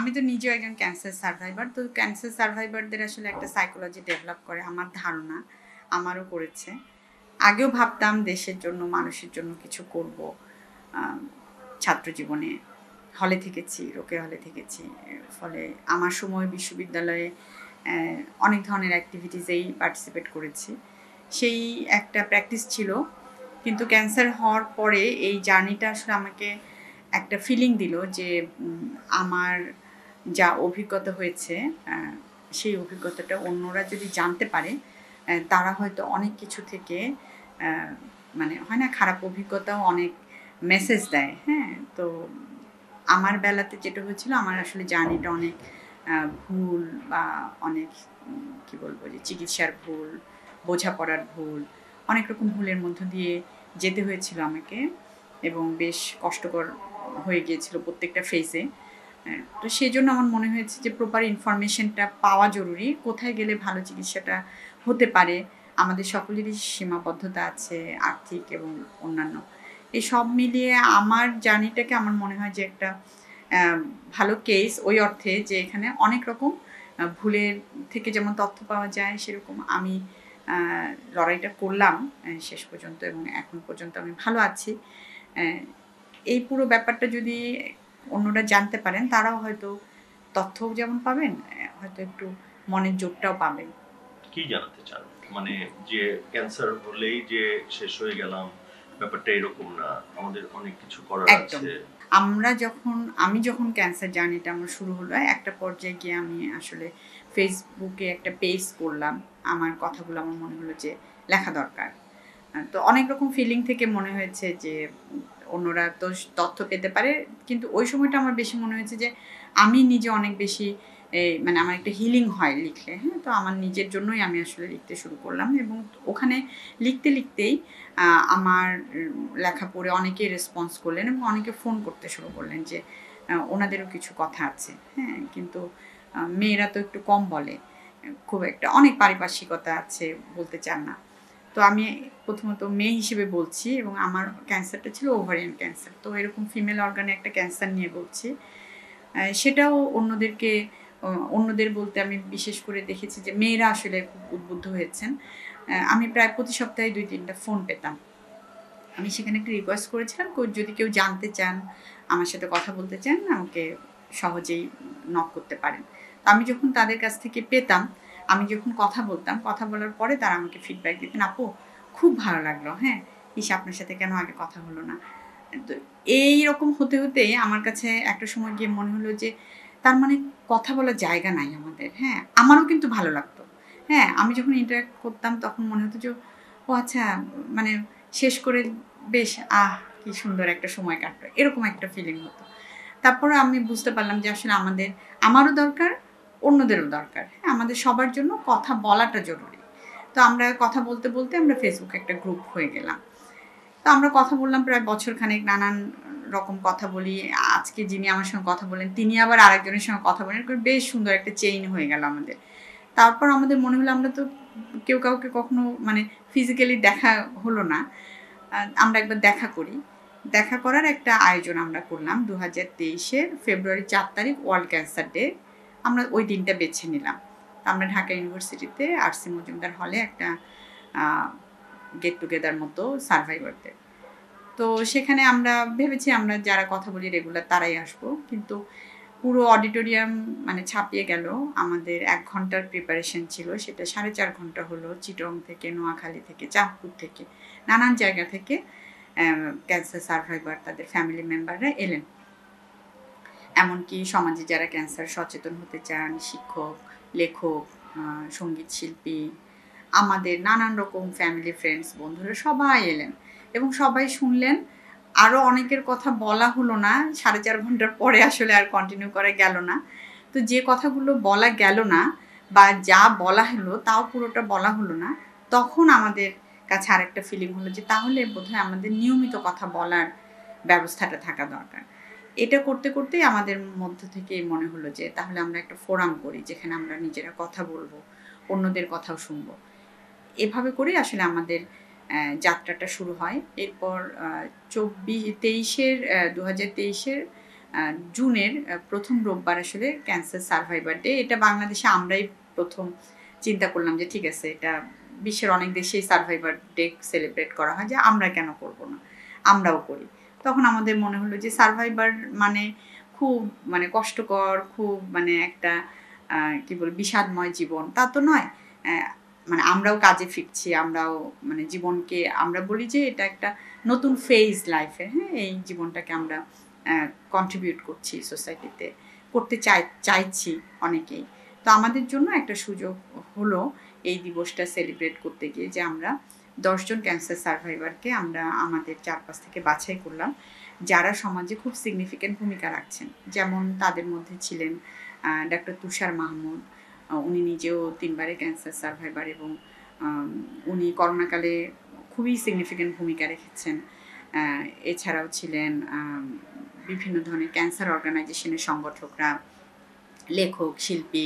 আমি তো নিজেও একজন ক্যান্সার সার্ভাইভার, তো ক্যান্সার সার্ভাইভারদের আসলে একটা সাইকোলজি ডেভেলপ করে আমার ধারণা, আমারও করেছে। আগেও ভাবতাম দেশের জন্য মানুষের জন্য কিছু করব, ছাত্র জীবনে হলে থেকেছি, রোকেয়া হলে থেকেছি, ফলে আমার সময় বিশ্ববিদ্যালয়ে অনেক ধরনের অ্যাক্টিভিটিসেই পার্টিসিপেট করেছি, সেই একটা প্র্যাকটিস ছিল। কিন্তু ক্যান্সার হওয়ার পরে এই জার্নিটা আসলে আমাকে একটা ফিলিং দিল যে আমার যা অভিজ্ঞতা হয়েছে সেই অভিজ্ঞতাটা অন্যরা যদি জানতে পারে তারা হয়তো অনেক কিছু থেকে মানে হয় না, খারাপ অভিজ্ঞতাও অনেক মেসেজ দেয়। হ্যাঁ, তো আমার বেলাতে যেটা হয়েছিল, আমার আসলে জার্নিটা অনেক ভুল বা অনেক কি বলবো যে চিকিৎসার ভুল, বোঝাপড়ার ভুল, অনেক রকম ভুলের মধ্য দিয়ে যেতে হয়েছিল আমাকে, এবং বেশ কষ্টকর হয়ে গিয়েছিল প্রত্যেকটা ফেজে। তো সেই জন্য আমার মনে হয়েছে যে প্রপার ইনফরমেশনটা পাওয়া জরুরি, কোথায় গেলে ভালো চিকিৎসাটা হতে পারে। আমাদের সকলেরই সীমাবদ্ধতা আছে, আর্থিক এবং অন্যান্য। এই সব মিলিয়ে আমার জার্নিটাকে আমার মনে হয় যে একটা ভালো কেস, ওই অর্থে যে এখানে অনেক রকম ভুলের থেকে যেমন তথ্য পাওয়া যায়, সেরকম আমি লড়াইটা করলাম শেষ পর্যন্ত, এবং এখন পর্যন্ত আমি ভালো আছি। এই পুরো ব্যাপারটা যদি অন্যরা জানতে পারেন, তারাও হয়তো তথ্যও যেমন পাবেন, হয়তো একটু মনের জোরটাও পাবেন। কি জানাতে চান, মানে যে ক্যান্সার হলেই যে শেষ হয়ে গেলাম, ব্যাপারটা এরকম না, আমাদের অনেক কিছু করার আছে। আমি যখন ক্যান্সার জার্নিটা আমার শুরু হলো, একটা পর্যায়ে গিয়ে আমি আসলে ফেসবুকে একটা পেজ করলাম, আমার কথাগুলো আমার মনে হলো যে লেখা দরকার। তো অনেক রকম ফিলিং থেকে মনে হয়েছে যে অন্যরা তো তথ্য পেতে পারে, কিন্তু ওই সময়টা আমার বেশি মনে হয়েছে যে আমি নিজে অনেক বেশি মানে আমার একটা হিলিং হয় লিখলে। হ্যাঁ, তো আমার নিজের জন্যই আমি আসলে লিখতে শুরু করলাম, এবং ওখানে লিখতে লিখতেই আমার লেখা পড়ে অনেকেই রেসপন্স করলেন, এবং অনেকে ফোন করতে শুরু করলেন যে ওনাদেরও কিছু কথা আছে। হ্যাঁ, কিন্তু মেয়েরা তো একটু কম বলে, খুব একটা, অনেক পারিপার্শ্বিকতা আছে, বলতে চান না। তো আমি প্রথমত মেয়ে হিসেবে বলছি, এবং আমার ক্যান্সারটা ছিল ওভারিয়ান ক্যান্সার, তো এরকম ফিমেল অর্গানে একটা ক্যান্সার নিয়ে বলছি। সেটাও অন্যদের বলতে আমি বিশেষ করে দেখেছি যে মেয়েরা আসলে খুব উদ্বুদ্ধ হয়েছেন। আমি প্রায় প্রতি সপ্তাহে 2-3টা ফোন পেতাম। আমি সেখানে একটা রিকোয়েস্ট করেছিলাম, যদি কেউ জানতে চান, আমার সাথে কথা বলতে চান, আমাকে সহজেই নক করতে পারেন। তো আমি যখন তাদের কাছ থেকে পেতাম, আমি যখন কথা বলতাম, কথা বলার পরে তারা আমাকে ফিডব্যাক দিতেন, আপু খুব ভালো লাগলো, হ্যাঁ আপনার সাথে কেন আগে কথা হলো না। তো এইরকম হতে হতেই আমার কাছে একটা সময় গিয়ে মনে হলো যে তার মানে কথা বলার জায়গা নাই আমাদের। হ্যাঁ, আমারও কিন্তু ভালো লাগতো। হ্যাঁ, আমি যখন ইন্টারাক্ট করতাম তখন মনে হতো যে ও আচ্ছা, মানে শেষ করে বেশ কি সুন্দর একটা সময় কাটলো, এরকম একটা ফিলিং হতো। তারপরে আমি বুঝতে পারলাম যে আসলে আমারও দরকার, অন্যদেরও দরকার। হ্যাঁ, আমাদের সবার জন্য কথা বলাটা জরুরি। তো আমরা কথা বলতে বলতে আমরা ফেসবুকে একটা গ্রুপ হয়ে গেলাম। তো আমরা কথা বললাম প্রায় বছরখানেক, নানান রকম কথা বলি। আজকে যিনি আমার সঙ্গে কথা বলেন, তিনি আবার আরেকজনের সঙ্গে কথা বলেন, বেশ সুন্দর একটা চেইন হয়ে গেল আমাদের। তারপর আমাদের মনে হলো আমরা তো কেউ কাউকে কখনো মানে ফিজিক্যালি দেখা হলো না, আমরা একবার দেখা করি। দেখা করার একটা আয়োজন আমরা করলাম 2023-এর ফেব্রুয়ারি 4 তারিখ, ওয়ার্ল্ড ক্যান্সার ডে। আমরা ওই দিনটা বেছে নিলাম। আমরা ঢাকা ইউনিভার্সিটিতে আরসি মজুমদার হলে একটা গেট টুগেদার মতো সার্ভাইভারদের। তো সেখানে আমরা ভেবেছি আমরা যারা কথা বলি রেগুলার তারাই আসবো, কিন্তু পুরো অডিটোরিয়াম মানে ছাপিয়ে গেল। আমাদের 1 ঘন্টার প্রিপারেশন ছিল, সেটা 4.5 ঘন্টা হলো। চিটং থেকে, নোয়াখালী থেকে, চাঁদপুর থেকে, নানান জায়গা থেকে ক্যান্সার সার্ভাইভার, তাদের ফ্যামিলি মেম্বাররা এলেন। এমনকি সমাজে যারা ক্যান্সার সচেতন হতে চান, শিক্ষক, লেখক, সঙ্গীত শিল্পী, আমাদের নানান রকম ফ্যামিলি, ফ্রেন্ডস, বন্ধুরা সবাই এলেন, এবং সবাই শুনলেন। আরও অনেকের কথা বলা হলো না, 4.5 ঘন্টার পরে আসলে আর কন্টিনিউ করা গেল না। তো যে কথাগুলো বলা গেল না বা যা বলা হলো তাও পুরোটা বলা হলো না, তখন আমাদের কাছে আরেকটা ফিলিং হলো যে তাহলে বোধহয় আমাদের নিয়মিত কথা বলার ব্যবস্থাটা থাকা দরকার। এটা করতে করতেই আমাদের মধ্য থেকে মনে হলো যে তাহলে আমরা একটা ফোরাম করি, যেখানে আমরা নিজেরা কথা বলবো, অন্যদের কথাও শুনবো। এভাবে করেই আসলে আমাদের যাত্রাটা শুরু হয়। এরপর 2023-এর জুনের প্রথম রোববার আসলে ক্যান্সার সার্ভাইভার ডে। এটা বাংলাদেশে আমরাই প্রথম চিন্তা করলাম যে ঠিক আছে, এটা বিশ্বের অনেক দেশেই সার্ভাইভার ডে সেলিব্রেট করা হয়, যে আমরা কেন করব না, আমরাও করি। তখন আমাদের মনে হলো যে সার্ভাইভার মানে খুব মানে কষ্টকর, খুব মানে একটা কী বল বিষাদময় জীবন, তা তো নয়। মানে আমরাও কাজে ফিরছি, আমরাও মানে জীবনকে আমরা বলি যে এটা একটা নতুন ফেজ লাইফে, হ্যাঁ, এই জীবনটাকে আমরা কন্ট্রিবিউট করছি সোসাইটিতে, করতে চাইছি অনেকেই। তো আমাদের জন্য একটা সুযোগ হলো এই দিবসটা সেলিব্রেট করতে গিয়ে, যে আমরা 10 জন ক্যান্সার সার্ভাইভারকে আমরা আমাদের চারপাশ থেকে বাছাই করলাম, যারা সমাজে খুব সিগনিফিক্যান্ট ভূমিকা রাখছেন। যেমন তাদের মধ্যে ছিলেন ডক্টর তুষার মাহমুদ, উনি নিজেও 3 বারের ক্যান্সার সার্ভাইভার এবং উনি করোনাকালে খুবই সিগনিফিক্যান্ট ভূমিকা রেখেছেন। এছাড়াও ছিলেন বিভিন্ন ধরনের ক্যান্সার অর্গানাইজেশনের সংগঠকরা, লেখক, শিল্পী।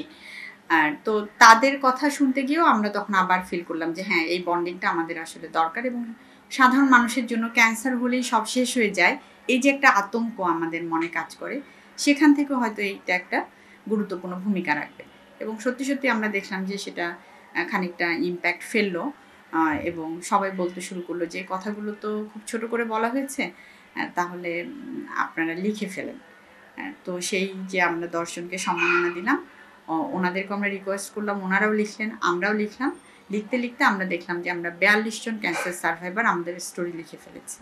তো তাদের কথা শুনতে গিয়েও আমরা তখন আবার ফিল করলাম যে হ্যাঁ, এই বন্ডিংটা আমাদের আসলে দরকার। এবং সাধারণ মানুষের জন্য ক্যান্সার হলেই সব শেষ হয়ে যায়, এই যে একটা আতঙ্ক আমাদের মনে কাজ করে, সেখান থেকে হয়তো এইটা একটা গুরুত্বপূর্ণ ভূমিকা রাখবে। এবং সত্যি সত্যি আমরা দেখলাম যে সেটা খানিকটা ইম্প্যাক্ট ফেললো, এবং সবাই বলতে শুরু করলো যে কথাগুলো তো খুব ছোট করে বলা হয়েছে, তাহলে আপনারা লিখে ফেলেন। তো সেই যে আমরা 10 জনকে সম্মাননা দিলাম, ওনাদেরকে আমরা রিকোয়েস্ট করলাম, ওনারাও লিখলেন, আমরাও লিখলাম। লিখতে লিখতে আমরা দেখলাম যে আমরা 42 জন ক্যান্সার সার্ভাইভার আমাদের স্টোরি লিখে ফেলেছি।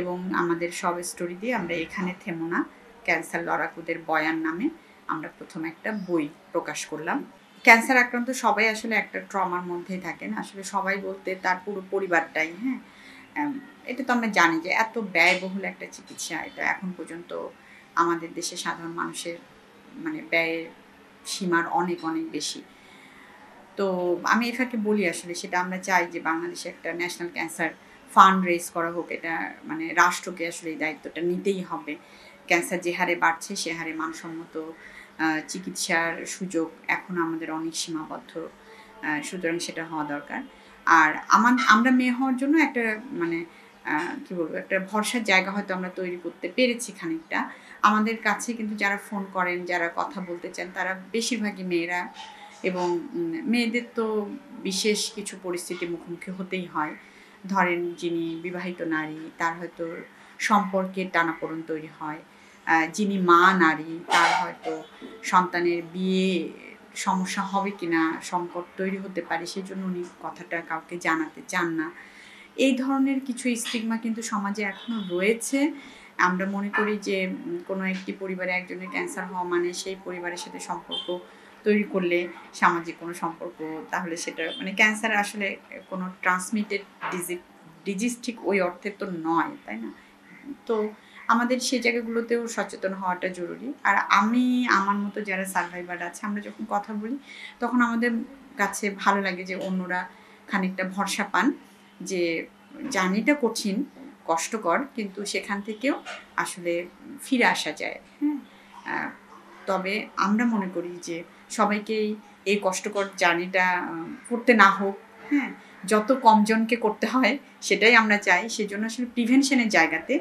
এবং আমাদের সব স্টোরি দিয়ে আমরা এখানে থেমো না, ক্যান্সার লড়াকুদের বয়ান নামে আমরা প্রথম একটা বই প্রকাশ করলাম। ক্যান্সার আক্রান্ত সবাই আসলে একটা ট্রমার মধ্যেই থাকেন, আসলে সবাই বলতে তার পুরো পরিবারটাই। হ্যাঁ, এটা তো আমরা জানি যে এত ব্যয়বহুল একটা চিকিৎসা, এটা এখন পর্যন্ত আমাদের দেশে সাধারণ মানুষের মানে ব্যয়ের সীমার অনেক অনেক বেশি। তো আমি এটাকে বলি আসলে সেটা আমরা চাই যে বাংলাদেশে একটা ন্যাশনাল ক্যান্সার ফান্ড রেজ করা হোক। এটা মানে রাষ্ট্রকে আসলে এই দায়িত্বটা নিতেই হবে। ক্যান্সার যে হারে বাড়ছে সে হারে মানসম্মত চিকিৎসার সুযোগ এখন আমাদের অনেক সীমাবদ্ধ, সুতরাং সেটা হওয়া দরকার। আর আমরা মেয়ে হওয়ার জন্য একটা মানে কী বলবো, একটা ভরসার জায়গা হয়তো আমরা তৈরি করতে পেরেছি খানিকটা। আমাদের কাছে কিন্তু যারা ফোন করেন, যারা কথা বলতে চান, তারা বেশিরভাগই মেয়েরা। এবং মেয়েদের তো বিশেষ কিছু পরিস্থিতির মুখোমুখি হতেই হয়। ধরেন যিনি বিবাহিত নারী, তার হয়তো সম্পর্কের টানাপোড়েন তৈরি হয়। যিনি মা নারী, তার হয়তো সন্তানের বিয়ে সমস্যা হবে কিনা সংকট তৈরি হতে পারে, সেই জন্য উনি কথাটা কাউকে জানাতে চান না। এই ধরনের কিছু স্টিগমা কিন্তু সমাজে এখনও রয়েছে। আমরা মনে করি যে কোনো একটি পরিবারে একজনের ক্যান্সার হওয়া মানে সেই পরিবারের সাথে সম্পর্ক তৈরি করলে সামাজিক কোনো সম্পর্ক, তাহলে সেটা মানে ক্যান্সার আসলে কোনো ট্রান্সমিটেড ডিজিজ ঠিক ওই অর্থে তো নয়, তাই না? তো আমাদের সেই জায়গাগুলোতেও সচেতন হওয়াটা জরুরি। আর আমি আমার মতো যারা সার্ভাইভার আছে, আমরা যখন কথা বলি তখন আমাদের কাছে ভালো লাগে যে অন্যরা খানিকটা ভরসা পান যে জার্নিটা কঠিন, কষ্টকর, কিন্তু সেখান থেকেও আসলে ফিরে আসা যায়। হ্যাঁ, তবে আমরা মনে করি যে সবাইকেই এই কষ্টকর জার্নিটা করতে না হোক, হ্যাঁ, যত কম জনকে করতে হয় সেটাই আমরা চাই। সেজন্য আসলে প্রিভেনশনের জায়গাতে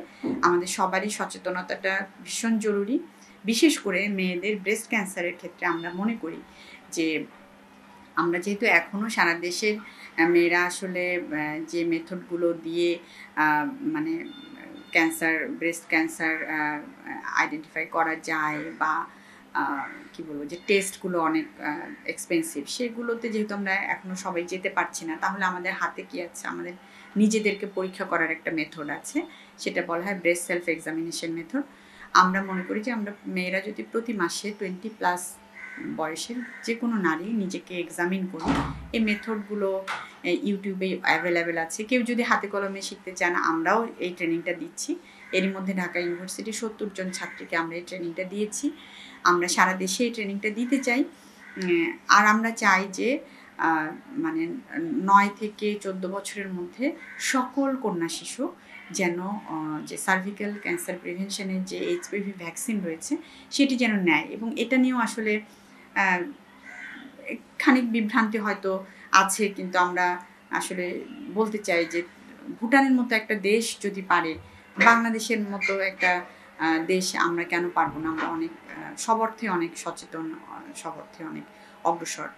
আমাদের সবারই সচেতনতাটা ভীষণ জরুরি। বিশেষ করে মেয়েদের ব্রেস্ট ক্যান্সারের ক্ষেত্রে আমরা মনে করি যে আমরা যেহেতু এখনও সারা দেশের মেয়েরা আসলে যে মেথডগুলো দিয়ে মানে ব্রেস্ট ক্যান্সার আইডেন্টিফাই করা যায় বা কী বলবো যে টেস্টগুলো অনেক এক্সপেন্সিভ, সেগুলোতে যেহেতু আমরা এখনও সবাই যেতে পারছি না, তাহলে আমাদের হাতে কী আছে? আমাদের নিজেদেরকে পরীক্ষা করার একটা মেথড আছে, সেটা বলা হয় ব্রেস্ট সেলফ এক্সামিনেশন মেথড। আমরা মনে করি যে আমরা মেয়েরা যদি প্রতি মাসে 20+ বয়সের যে কোনো নারী নিজেকে এক্সামিন করি, এই মেথডগুলো ইউটিউবে অ্যাভেলেবেল আছে। কেউ যদি হাতে কলমে শিখতে চান, আমরাও এই ট্রেনিংটা দিচ্ছি। এরই মধ্যে ঢাকা ইউনিভার্সিটি 70 জন ছাত্রীকে আমরা এই ট্রেনিংটা দিয়েছি। আমরা সারা দেশে এই ট্রেনিংটা দিতে চাই। আর আমরা চাই যে মানে 9 থেকে 14 বছরের মধ্যে সকল কন্যা শিশু যেন যে সার্ভিক্যাল ক্যান্সার প্রিভেনশনের যে এইচপিভি ভ্যাকসিন রয়েছে সেটি যেন নেয়। এবং এটা নিয়েও আসলে খানিক বিভ্রান্তি হয়তো আছে, কিন্তু আমরা আসলে বলতে চাই যে ভুটানের মতো একটা দেশ যদি পারে, বাংলাদেশের মতো একটা দেশ, আমরা কেন পারবো না? আমরা অনেক সব অর্থে অনেক সচেতন, সব অর্থে অনেক অগ্রসর।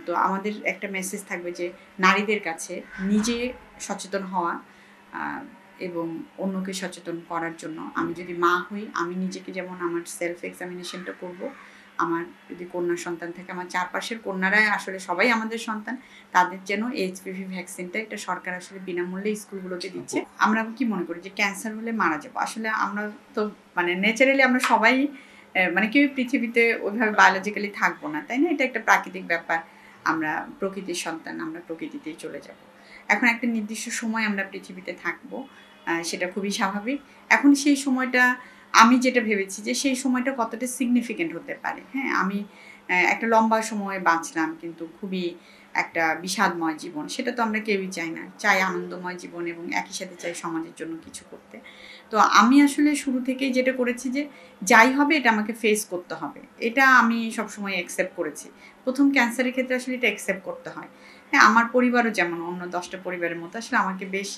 তো আমাদের একটা মেসেজ থাকবে যে নারীদের কাছে নিজে সচেতন হওয়া এবং অন্যকে সচেতন করার জন্য। আমি যদি মা হই, আমি নিজেকে যেমন আমার সেলফ এক্সামিনেশনটা করব। আমার যদি কন্যা সন্তান থাকে, আমার চারপাশের কন্যারাই আসলে সবাই আমাদের সন্তান, তাদের যেন এইচপিভি ভ্যাকসিনটা এটা সরকার আসলে বিনামূল্যে স্কুলগুলোতে দিচ্ছে। আমরা কি মনে করি যে ক্যান্সার হলে মারা যাবো, আসলে আমরা তো মানে ন্যাচারালি আমরা সবাই মানে কেউ পৃথিবীতে ওইভাবে বায়োলজিক্যালি থাকবো না, তাই না? এটা একটা প্রাকৃতিক ব্যাপার, আমরা প্রকৃতির সন্তান, আমরা প্রকৃতিতেই চলে যাব। এখন একটা নির্দিষ্ট সময় আমরা পৃথিবীতে থাকবো, সেটা খুবই স্বাভাবিক। এখন সেই সময়টা আমি যেটা ভেবেছি যে সেই সময়টা কতটা সিগনিফিকেন্ট হতে পারে। হ্যাঁ, আমি একটা লম্বা সময় বাঁচলাম কিন্তু খুবই একটা বিষাদময় জীবন, সেটা তো আমরা কেউই চাই না। চাই আনন্দময় জীবন এবং একই সাথে চাই সমাজের জন্য কিছু করতে। তো আমি আসলে শুরু থেকেই যেটা করেছি যে যাই হবে এটা আমাকে ফেস করতে হবে, এটা আমি সবসময় অ্যাকসেপ্ট করেছি। প্রথম ক্যান্সারের ক্ষেত্রে আসলে এটা অ্যাকসেপ্ট করতে হয়। হ্যাঁ, আমার পরিবারও যেমন অন্য 10টা পরিবারের মতো আসলে আমাকে বেশ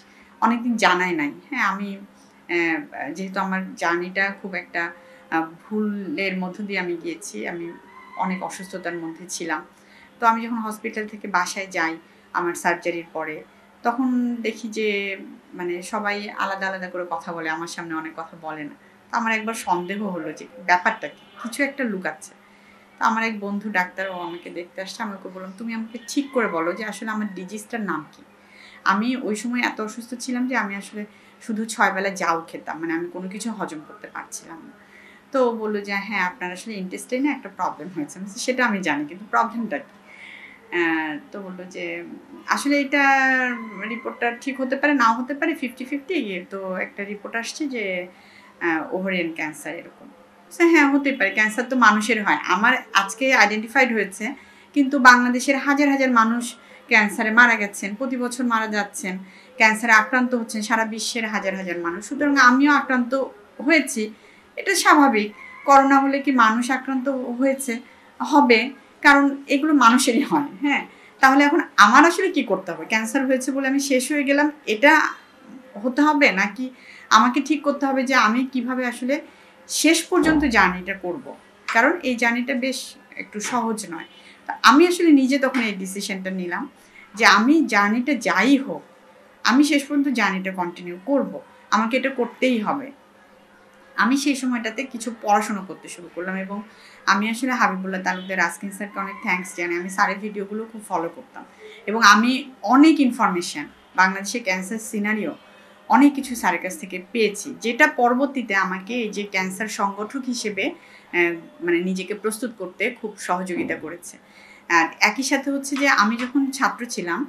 অনেকদিন জানায় নাই। হ্যাঁ, আমি যেহেতু আমার জার্নিটা খুব একটা ভুলের মধ্য দিয়ে আমি গিয়েছি, আমি অনেক অসুস্থতার মধ্যে ছিলাম। তো আমি যখন হসপিটাল থেকে বাসায় যাই আমার সার্জারির পরে, তখন দেখি যে মানে সবাই আলাদা আলাদা করে কথা বলে, আমার সামনে অনেক কথা বলে না। তো আমার একবার সন্দেহ হলো যে ব্যাপারটা কি, কিছু একটা লুকাচ্ছে। তো আমার এক বন্ধু ডাক্তার, ও আমাকে দেখতে আসছে। আমি ওকে বললাম, তুমি আমাকে ঠিক করে বলো যে আসলে আমার ডিজিজটার নাম কি। আমি ওই সময় এত অসুস্থ ছিলাম যে আমি আসলে শুধু 6 বেলা জাউ খেতাম, মানে আমি কোনো কিছু হজম করতে পারছিলাম না। তো ও বললো যে হ্যাঁ, আপনার আসলে ইন্টেস্টাইনে একটা প্রবলেম হয়েছে। সেটা আমি জানি, কিন্তু প্রবলেমটা কি? তো বললো যে আসলে এটা রিপোর্টটা ঠিক হতে পারে, নাও হতে পারে, 50-50। তো একটা রিপোর্ট আসছে যে ওভারিয়ান ক্যান্সার এরকম। হ্যাঁ, হতে পারে, ক্যান্সার তো মানুষের হয়। আমার আজকে আইডেন্টিফাইড হয়েছে, কিন্তু বাংলাদেশের হাজার হাজার মানুষ ক্যান্সারে মারা গেছেন, প্রতি বছর মারা যাচ্ছেন, ক্যান্সারে আক্রান্ত হচ্ছেন সারা বিশ্বের হাজার হাজার মানুষ। সুতরাং আমিও আক্রান্ত হয়েছি, এটা স্বাভাবিক। করোনা হলে কি মানুষ আক্রান্ত হয়েছে? হবে, কারণ এগুলো মানুষেরই হয়। হ্যাঁ, তাহলে এখন আমার আসলে কি করতে হবে? ক্যান্সার হয়েছে বলে আমি শেষ হয়ে গেলাম, এটা হতে হবে? নাকি আমাকে ঠিক করতে হবে যে আমি কিভাবে আসলে শেষ পর্যন্ত জার্নিটা করব? কারণ এই জার্নিটা বেশ একটু সহজ নয়। আমি আসলে নিজে তখন এই ডিসিশনটা নিলাম যে আমি জার্নিটা যাই হোক, আমি শেষ পর্যন্ত জার্নিটা কন্টিনিউ করব, আমাকে এটা করতেই হবে। আমি সেই সময়টাতে কিছু পড়াশোনা করতে শুরু করলাম এবং আমি আসলে হাবিবুল্লাহ তালুকদার, রাস্কিন স্যারকে অনেক থ্যাঙ্কস জানাই। আমি স্যারের ভিডিওগুলো খুব ফলো করতাম এবং আমি অনেক ইনফরমেশান, বাংলাদেশের ক্যান্সার সিনারিও অনেক কিছু স্যারের কাছ থেকে পেয়েছি, যেটা পরবর্তীতে আমাকে এই যে ক্যান্সার সংগঠক হিসেবে মানে নিজেকে প্রস্তুত করতে খুব সহযোগিতা করেছে। আর একই সাথে হচ্ছে যে আমি যখন ছাত্র ছিলাম,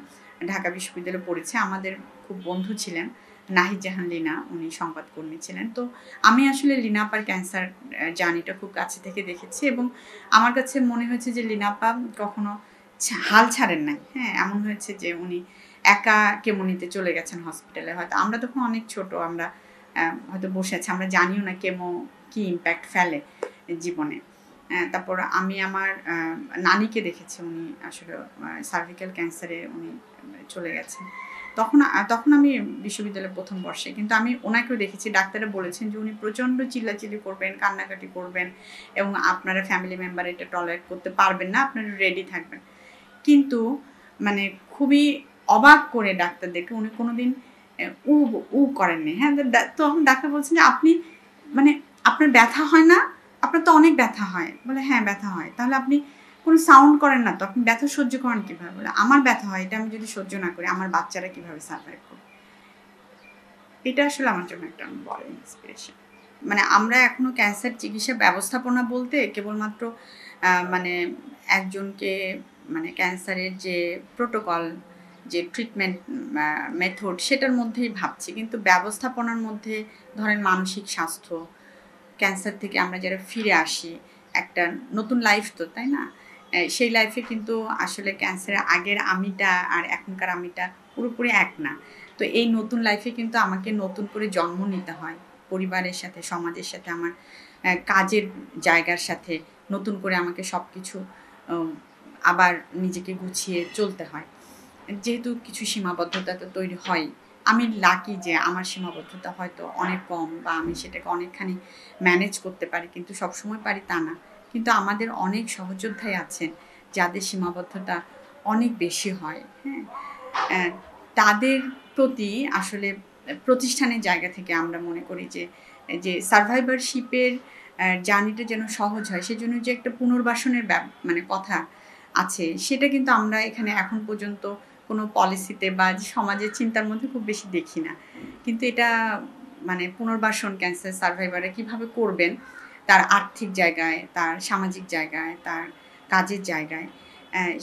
ঢাকা বিশ্ববিদ্যালয়ে পড়েছে, আমাদের খুব বন্ধু ছিলেন নাহিদ জাহান লিনা, উনি সংবাদকর্মী ছিলেন। তো আমি আসলে লিনা আপার ক্যান্সার জার্নিটা খুব কাছে থেকে দেখেছি এবং আমার কাছে মনে হয়েছে যে লিনা আপা কখনো হাল ছাড়েন নাই। হ্যাঁ, এমন হয়েছে যে উনি একা কেমোনিতে চলে গেছেন হসপিটালে। হয়তো আমরা তখন অনেক ছোট, আমরা হয়তো বসে আছি, আমরা জানিও না কেমো কী ইম্প্যাক্ট ফেলে জীবনে। তারপর আমি আমার নানিকে দেখেছি, উনি আসলে সার্ভিক্যাল ক্যান্সারে উনি চলে গেছেন। তখন আমি বিশ্ববিদ্যালয়ের প্রথম বর্ষে, কিন্তু আমি ওনাকেও দেখেছি, ডাক্তাররা বলেছেন যে উনি প্রচণ্ড চিল্লাচিল্লি করবেন, কান্নাকাটি করবেন এবং আপনারা ফ্যামিলি মেম্বার এটা টলারেট করতে পারবেন না, আপনারা রেডি থাকবেন। কিন্তু মানে খুবই অবাক করে ডাক্তারদেরকে উনি কোনোদিন উ করেননি। হ্যাঁ, তখন ডাক্তার বলছেন যে আপনি মানে আপনার ব্যথা হয় না? আপনার তো অনেক ব্যথা হয়। বলে হ্যাঁ, ব্যথা হয়। তাহলে আপনি কোনো সাউন্ড করেন না তো, আপনি ব্যথা সহ্য করেন কীভাবে? বলে আমার ব্যথা হয়, এটা আমি যদি সহ্য না করি আমার বাচ্চারা কীভাবে সার্ভাইভ করবে? এটা আসলে আমার জন্য একটা বড় ইন্সপিরেশন। মানে আমরা এখনো ক্যান্সার চিকিৎসা ব্যবস্থাপনা বলতে কেবলমাত্র মানে একজনকে মানে ক্যান্সারের যে প্রোটোকল, যে ট্রিটমেন্ট মেথড সেটার মধ্যেই ভাবছি, কিন্তু ব্যবস্থাপনার মধ্যে ধরেন মানসিক স্বাস্থ্য, ক্যান্সার থেকে আমরা যারা ফিরে আসি, একটা নতুন লাইফ তো, তাই না? সেই লাইফে কিন্তু আসলে ক্যান্সারের আগের আমিটা আর এখনকার আমিটা পুরোপুরি এক না। তো এই নতুন লাইফে কিন্তু আমাকে নতুন করে জন্ম নিতে হয়, পরিবারের সাথে, সমাজের সাথে, আমার কাজের জায়গার সাথে নতুন করে আমাকে সব কিছু আবার নিজেকে গুছিয়ে চলতে হয়। যেহেতু কিছু সীমাবদ্ধতা তো তৈরি হয়, আমি লাকি যে আমার সীমাবদ্ধতা হয়তো অনেক কম বা আমি সেটাকে অনেকখানি ম্যানেজ করতে পারি, কিন্তু সবসময় পারি তা না। কিন্তু আমাদের অনেক সহযোদ্ধাই আছেন যাদের সীমাবদ্ধতা অনেক বেশি হয়, হ্যাঁ? তাদের প্রতি আসলে প্রতিষ্ঠানের জায়গা থেকে আমরা মনে করি যে সারভাইভারশিপের জার্নিটা যেন সহজ হয়, সেজন্য যে একটা পুনর্বাসনের মানে কথা আছে, সেটা কিন্তু আমরা এখানে এখন পর্যন্ত কোনো পলিসিতে বা সমাজের চিন্তার মধ্যে খুব বেশি দেখি না। কিন্তু এটা মানে পুনর্বাসন ক্যান্সার সারভাইভাররা কীভাবে করবেন, তার আর্থিক জায়গায়, তার সামাজিক জায়গায়, তার কাজের জায়গায়,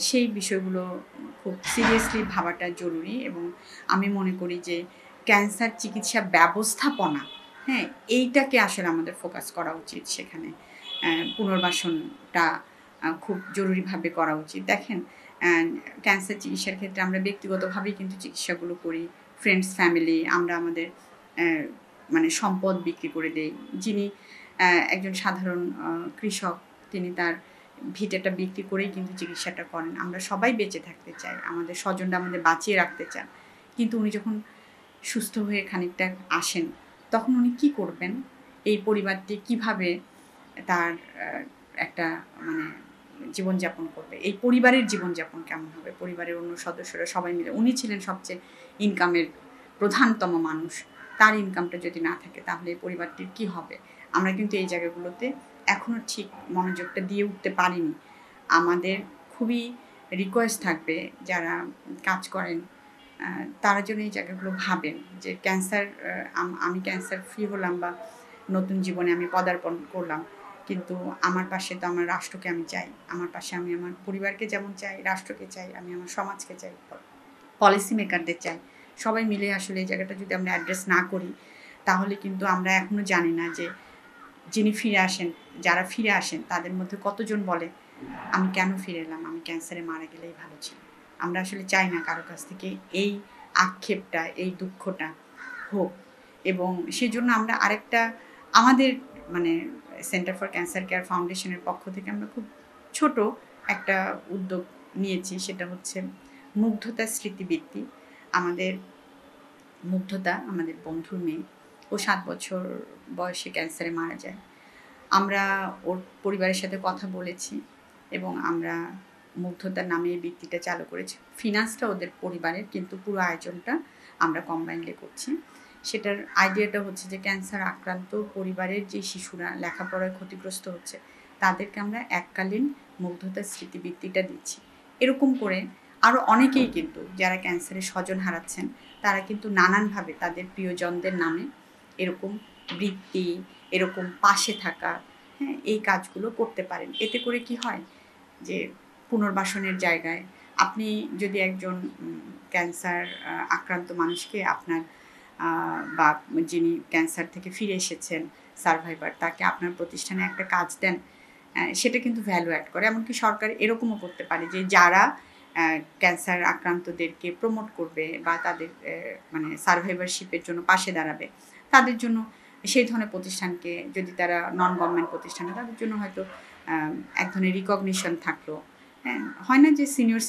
সেই বিষয়গুলো খুব সিরিয়াসলি ভাবাটা জরুরি। এবং আমি মনে করি যে ক্যান্সার চিকিৎসা ব্যবস্থাপনা, হ্যাঁ, এইটাকে আসলে আমাদের ফোকাস করা উচিত। সেখানে পুনর্বাসনটা খুব জরুরিভাবে করা উচিত। দেখেন, ক্যান্সার চিকিৎসার ক্ষেত্রে আমরা ব্যক্তিগতভাবেই কিন্তু চিকিৎসাগুলো করি, ফ্রেন্ডস, ফ্যামিলি, আমরা আমাদের মানে সম্পদ বিক্রি করে দেই। যিনি একজন সাধারণ কৃষক, তিনি তার ভিটেটা বিক্রি করেই কিন্তু চিকিৎসাটা করেন। আমরা সবাই বেঁচে থাকতে চাই, আমাদের স্বজনরা আমাদের বাঁচিয়ে রাখতে চান, কিন্তু উনি যখন সুস্থ হয়ে খানিকটা আসেন, তখন উনি কী করবেন? এই পরিবারটি কিভাবে তার একটা মানে জীবনযাপন করবে? এই পরিবারের জীবনযাপন কেমন হবে? পরিবারের অন্য সদস্যরা সবাই মিলে, উনি ছিলেন সবচেয়ে ইনকামের প্রধানতম মানুষ, তার ইনকামটা যদি না থাকে তাহলে এই পরিবারটির কী হবে? আমরা কিন্তু এই জায়গাগুলোতে এখনও ঠিক মনোযোগটা দিয়ে উঠতে পারিনি। আমাদের খুবই রিকোয়েস্ট থাকবে যারা কাজ করেন তারা যেন এই জায়গাগুলো ভাবেন যে ক্যান্সার, আমি ক্যান্সার ফ্রি হলাম বা নতুন জীবনে আমি পদার্পণ করলাম, কিন্তু আমার পাশে তো আমার রাষ্ট্রকে আমি চাই, আমার পাশে আমি আমার পরিবারকে যেমন চাই, রাষ্ট্রকে চাই, আমি আমার সমাজকে চাই, পলিসি মেকারদের চাই। সবাই মিলে আসলে এই জায়গাটা যদি আমরা অ্যাড্রেস না করি, তাহলে কিন্তু আমরা এখনও জানি না যে যিনি ফিরে আসেন, যারা ফিরে আসেন তাদের মধ্যে কতজন বলে আমি কেন ফিরে এলাম, আমি ক্যান্সারে মারা গেলেই ভালো ছিল। আমরা আসলে চাই না কারো কাছ থেকে এই আক্ষেপটা, এই দুঃখটা হোক। এবং সেজন্য আমরা আরেকটা আমাদের মানে সেন্টার ফর ক্যান্সার কেয়ার ফাউন্ডেশনের পক্ষ থেকে আমরা খুব ছোট একটা উদ্যোগ নিয়েছি, সেটা হচ্ছে মুগ্ধতা স্মৃতিবৃত্তি। আমাদের মুগ্ধতা আমাদের বন্ধুর মেয়ে, ও 7 বছর বয়সে ক্যান্সারে মারা যায়। আমরা ওর পরিবারের সাথে কথা বলেছি এবং আমরা মুগ্ধতার নামে এই বৃত্তিটা চালু করেছি। ফিনান্সটা ওদের পরিবারের, কিন্তু পুরো আয়োজনটা আমরা কম্বাইন্ডলি করছি। সেটার আইডিয়াটা হচ্ছে যে ক্যান্সার আক্রান্ত পরিবারের যে শিশুরা লেখাপড়ায় ক্ষতিগ্রস্ত হচ্ছে, তাদেরকে আমরা এককালীন মুগ্ধতার স্মৃতিবৃত্তিটা দিচ্ছি। এরকম করে আরও অনেকেই কিন্তু যারা ক্যান্সারে স্বজন হারাচ্ছেন, তারা কিন্তু নানানভাবে তাদের প্রিয়জনদের নামে এরকম বৃত্তি, এরকম পাশে থাকা, হ্যাঁ, এই কাজগুলো করতে পারেন। এতে করে কি হয় যে পুনর্বাসনের জায়গায় আপনি যদি একজন ক্যান্সার আক্রান্ত মানুষকে আপনার বা যিনি ক্যান্সার থেকে ফিরে এসেছেন সারভাইভার, তাকে আপনার প্রতিষ্ঠানে একটা কাজ দেন, সেটা কিন্তু ভ্যালু অ্যাড করে। এমনকি সরকার এরকমও করতে পারে যে যারা ক্যান্সার আক্রান্তদেরকে প্রমোট করবে বা তাদের মানে সারভাইভারশিপের জন্য পাশে দাঁড়াবে, তাদের জন্য সেই ধরনের প্রতিষ্ঠানকে, যদি তারা নন গভর্নমেন্ট প্রতিষ্ঠান, তাদের জন্য হয়তো এক ধরনের রিকগনিশন থাকলো। হ্যাঁ, হয় না যে সিনিয়র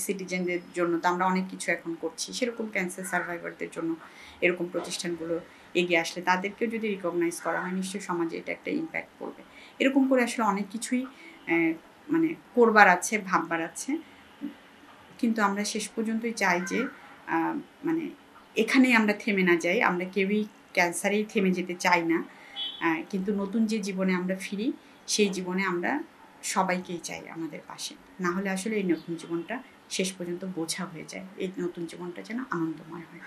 সিটিজেনদের জন্য তো আমরা অনেক কিছু এখন করছি, সেরকম ক্যান্সার সারভাইভারদের জন্য এরকম প্রতিষ্ঠানগুলো এগিয়ে আসলে তাদেরকেও যদি রিকগনাইজ করা হয়, নিশ্চয়ই সমাজে এটা একটা ইম্প্যাক্ট পড়বে। এরকম করে আসলে অনেক কিছুই মানে করবার আছে, ভাববার আছে। কিন্তু আমরা শেষ পর্যন্তই চাই যে মানে এখানেই আমরা থেমে না যাই। আমরা কেউই ক্যান্সারেই থেমে যেতে চাই না, কিন্তু নতুন যে জীবনে আমরা ফিরি, সেই জীবনে আমরা সবাইকেই চাই আমাদের পাশে। না হলে আসলে এই নতুন জীবনটা শেষ পর্যন্ত বোঝা হয়ে যায়। এই নতুন জীবনটা যেন আনন্দময় হয়।